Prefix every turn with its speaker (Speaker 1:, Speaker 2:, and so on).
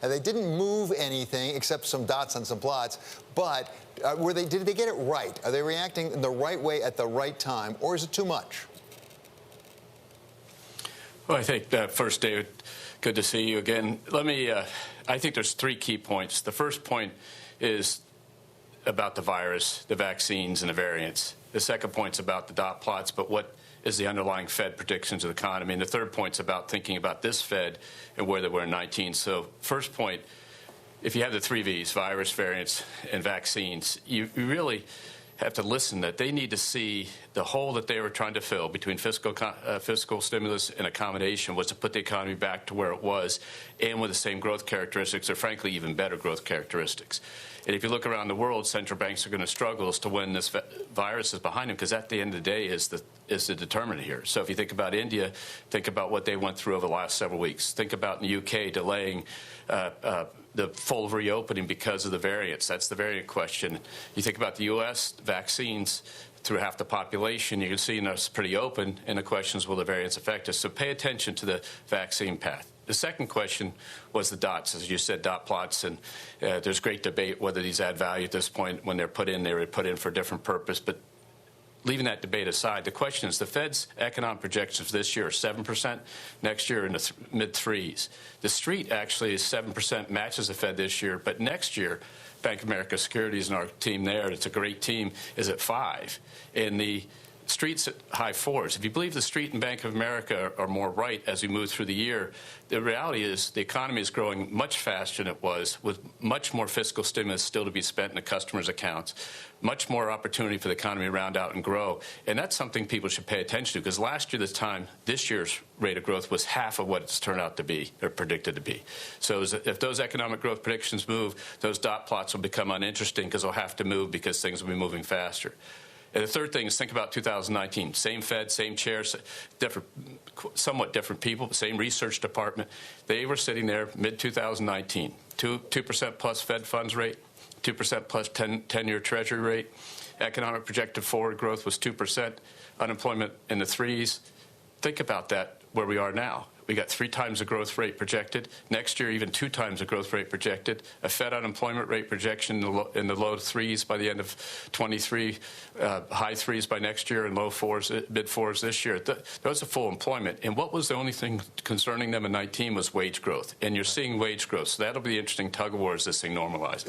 Speaker 1: And they didn't move anything except some dots on some plots. But did they get it right? Are they reacting in the right way at the right time, or is it too much?
Speaker 2: Well, I think first, David, good to see you again. I think there's three key points. The first point is about the virus, the vaccines, and the variants. The second point's about the dot plots, but what is the underlying Fed predictions of the economy? And the third point's about thinking about this Fed and where they were in 19. So first point, if you have the three Vs, virus, variants, and vaccines, you really have to listen that they need to see the hole that they were trying to fill between fiscal stimulus and accommodation was to put the economy back to where it was and with the same growth characteristics or, frankly, even better growth characteristics. And if you look around the world, central banks are going to struggle as to when this virus is behind them, because at the end of the day is the determinant here. So if you think about India, think about what they went through over the last several weeks. Think about in the UK delaying the full reopening because of the variants. That's the variant question. You think about the U.S. vaccines through half the population, you can see us pretty open, and the question is, will the variants affect us? So pay attention to the vaccine path. The second question was the dots, as you said, dot plots, and there's great debate whether these add value at this point. When they're put in, they were put in for a different purpose. But leaving that debate aside, the question is the Fed's economic projections this year are 7%, next year in the mid-3s. The street actually is 7%, matches the Fed this year, but next year, Bank of America Securities and our team there, it's a great team, is at 5. And the street's at high 4s. If you believe the street and Bank of America are more right as we move through the year, the reality is the economy is growing much faster than it was, with much more fiscal stimulus still to be spent in the customers' accounts, much more opportunity for the economy to round out and grow. And that's something people should pay attention to, because last year, this year's rate of growth was half of what it's turned out to be, or predicted to be. So if those economic growth predictions move, those dot plots will become uninteresting because they'll have to move because things will be moving faster. And the third thing is think about 2019. Same Fed, same chairs, somewhat different people, same research department. They were sitting there mid-2019, 2% plus Fed funds rate, 2% plus 10-year Treasury rate. Economic projected forward growth was 2%, unemployment in the 3s. Think about that where we are now. We got 3 times the growth rate projected. Next year, even 2 times the growth rate projected. A Fed unemployment rate projection in the low 3s by the end of 23, high 3s by next year, and low 4s, mid 4s this year. Those are full employment. And what was the only thing concerning them in 19 was wage growth. And you're seeing wage growth. So that'll be the interesting tug of war as this thing normalizes.